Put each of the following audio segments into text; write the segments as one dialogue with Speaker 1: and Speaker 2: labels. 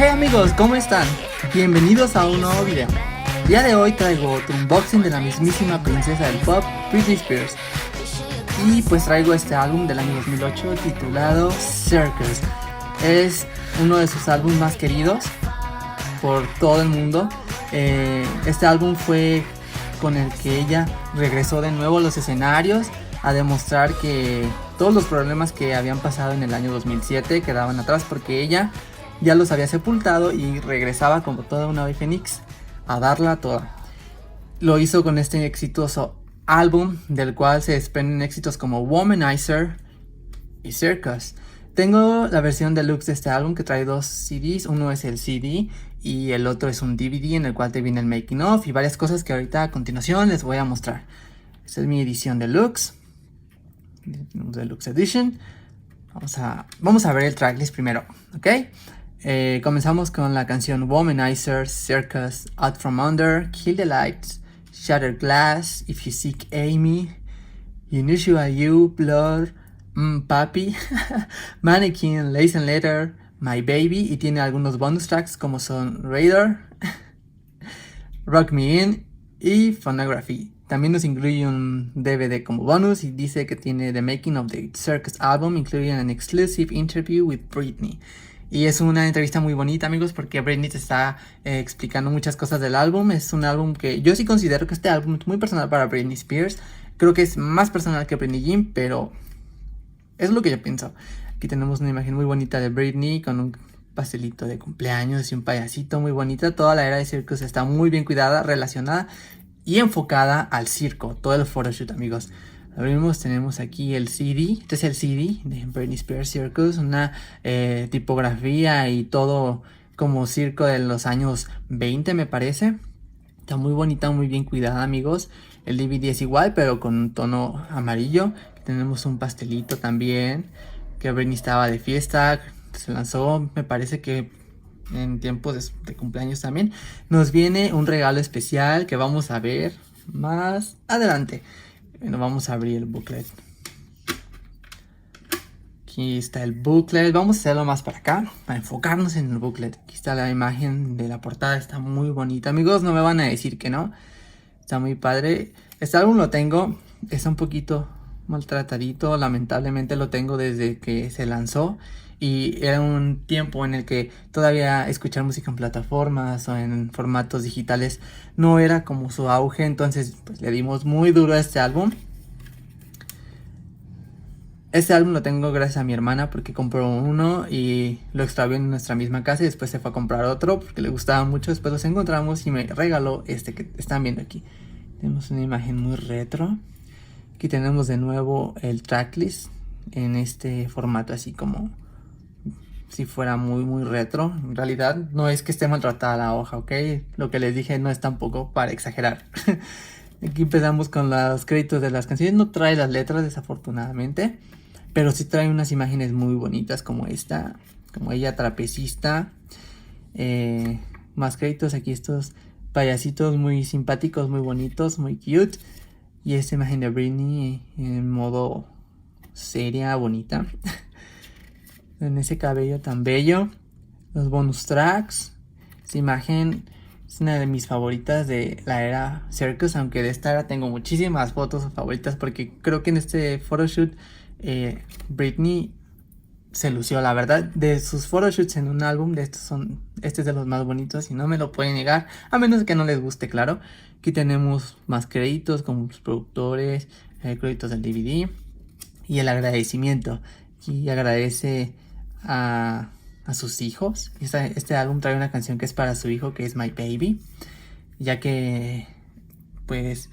Speaker 1: Hey amigos, ¿cómo están? Bienvenidos a un nuevo video. El día de hoy traigo otro unboxing de la mismísima princesa del pop, Britney Spears. Y pues traigo este álbum del año 2008 titulado Circus. Es uno de sus álbumes más queridos por todo el mundo. Este álbum fue con el que ella regresó de nuevo a los escenarios a demostrar que todos los problemas que habían pasado en el año 2007 quedaban atrás, porque ella ya los había sepultado y regresaba como toda una ave fénix a darla toda. Lo hizo con este exitoso álbum, del cual se desprenden éxitos como Womanizer y Circus. Tengo la versión deluxe de este álbum que trae dos CDs, uno es el CD y el otro es un DVD en el cual te viene el making of y varias cosas que ahorita a continuación les voy a mostrar. Esta es mi edición deluxe, deluxe edition. Vamos a ver el tracklist primero, ¿ok? Comenzamos con la canción Womanizer, Circus, Out From Under, Kill the Lights, Shattered Glass, If You Seek Amy, Unusual You, Blood, Papi, Mannequin, Lace Letter, My Baby, y tiene algunos bonus tracks como son Radar, Rock Me In y Phonography. También nos incluye un DVD como bonus y dice que tiene The Making of the Circus Album, including an exclusive interview with Britney. Y es una entrevista muy bonita, amigos, porque Britney te está explicando muchas cosas del álbum. Es un álbum que yo sí considero que este álbum es muy personal para Britney Spears. Creo que es más personal que Britney Jean, pero es lo que yo pienso. Aquí tenemos una imagen muy bonita de Britney con un pastelito de cumpleaños y un payasito muy bonita. Toda la era de Circus está muy bien cuidada, relacionada y enfocada al circo. Todo el photoshoot, amigos. Abrimos, tenemos aquí el CD. Este es el CD de Britney Spears Circus. Una tipografía y todo como circo de los años 20, me parece. Está muy bonita, muy bien cuidada, amigos. El DVD es igual, pero con un tono amarillo. Tenemos un pastelito también, que Britney estaba de fiesta. Se lanzó, me parece que en tiempos de cumpleaños también. Nos viene un regalo especial que vamos a ver más adelante. Bueno, vamos a abrir el booklet. Aquí está el booklet. Vamos a hacerlo más para acá, para enfocarnos en el booklet. Aquí está la imagen de la portada. Está muy bonita, amigos. No me van a decir que no. Está muy padre. Este álbum lo tengo. Está un poquito maltratadito. Lamentablemente lo tengo desde que se lanzó. Y era un tiempo en el que todavía escuchar música en plataformas o en formatos digitales no era como su auge. Entonces pues le dimos muy duro a este álbum. Este álbum lo tengo gracias a mi hermana, porque compró uno y lo extravió en nuestra misma casa y después se fue a comprar otro porque le gustaba mucho. Después los encontramos y me regaló este que están viendo aquí. Tenemos una imagen muy retro. Aquí tenemos de nuevo el tracklist en este formato así como si fuera muy retro. En realidad no es que esté maltratada la hoja, ¿ok? Lo que les dije no es tampoco para exagerar. Aquí empezamos con los créditos de las canciones. No trae las letras, desafortunadamente, pero sí trae unas imágenes muy bonitas como esta, como ella trapecista. Más créditos, aquí estos payasitos muy simpáticos, muy bonitos, muy cute. Y esta imagen de Britney en modo seria, bonita. En ese cabello tan bello. Los bonus tracks. Esta imagen es una de mis favoritas de la era Circus, aunque de esta era tengo muchísimas fotos favoritas, porque creo que en este photoshoot Britney se lució, la verdad. De sus photoshoots en un álbum, este es de los más bonitos y no me lo pueden negar, a menos que no les guste, claro. Aquí tenemos más créditos como los productores, créditos del DVD y el agradecimiento. Aquí agradece a sus hijos. Este álbum trae una canción que es para su hijo, que es My Baby, ya que pues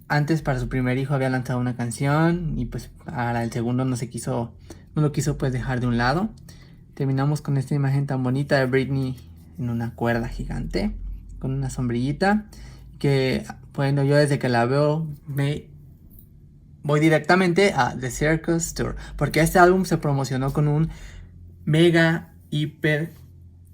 Speaker 1: antes para su primer hijo había lanzado una canción y pues para el segundo no lo quiso pues dejar de un lado. Terminamos con esta imagen tan bonita de Britney en una cuerda gigante con una sombrillita, que bueno, yo desde que la veo me voy directamente a The Circus Tour, porque este álbum se promocionó con un mega hiper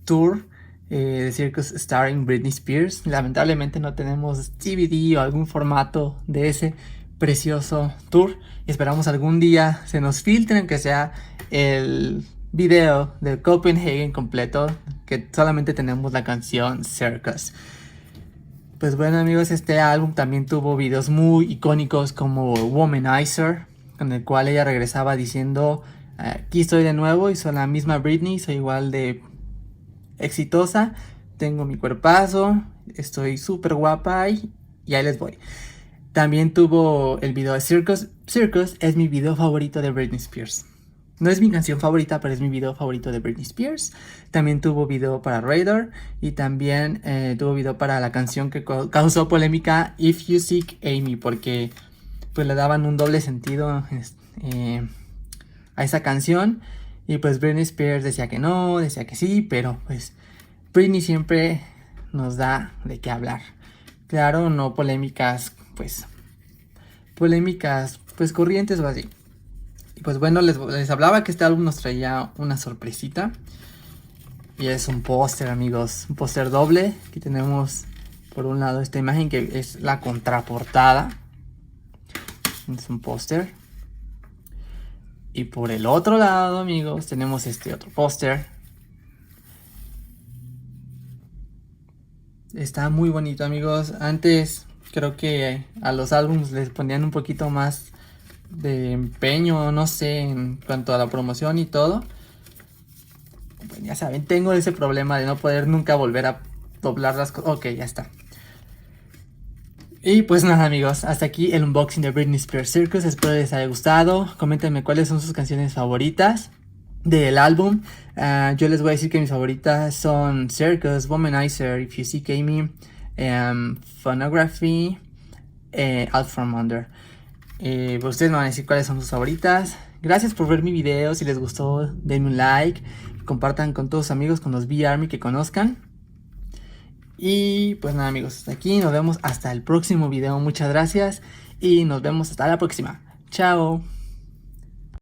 Speaker 1: tour de Circus starring Britney Spears. Lamentablemente no tenemos DVD o algún formato de ese precioso tour y esperamos algún día se nos filtren, que sea el video de Copenhagen completo, que solamente tenemos la canción Circus. Pues bueno amigos, este álbum también tuvo videos muy icónicos como Womanizer, con el cual ella regresaba diciendo: aquí estoy de nuevo y soy la misma Britney, soy igual de exitosa, tengo mi cuerpazo, estoy súper guapa y ahí les voy. También tuvo el video de Circus. Circus es mi video favorito de Britney Spears. No es mi canción favorita, pero es mi video favorito de Britney Spears. También tuvo video para Radar y también tuvo video para la canción que causó polémica, If You Seek Amy, porque pues le daban un doble sentido a esa canción. Y pues Britney Spears decía que no, decía que sí, pero pues Britney siempre nos da de qué hablar. Claro, no polémicas pues corrientes o así. Y pues bueno, les hablaba que este álbum nos traía una sorpresita. Y es un póster, amigos, un póster doble. Aquí tenemos por un lado esta imagen que es la contraportada. Es un póster. Y por el otro lado, amigos, tenemos este otro póster. Está muy bonito, amigos. Antes creo que a los álbumes les ponían un poquito más de empeño, no sé, en cuanto a la promoción y todo. Pues ya saben, tengo ese problema de no poder nunca volver a doblar las cosas. Ok, ya está. Y pues nada amigos, hasta aquí el unboxing de Britney Spears Circus. Espero les haya gustado. Coméntenme cuáles son sus canciones favoritas del álbum. Yo les voy a decir que mis favoritas son Circus, Womanizer, If You Seek Amy, Phonography, Out From Under. Ustedes me van a decir cuáles son sus favoritas. Gracias por ver mi video. Si les gustó, denme un like, compartan con todos sus amigos, con los B-Army que conozcan. Y pues nada amigos, hasta aquí, nos vemos hasta el próximo video. Muchas gracias y nos vemos hasta la próxima. Chao.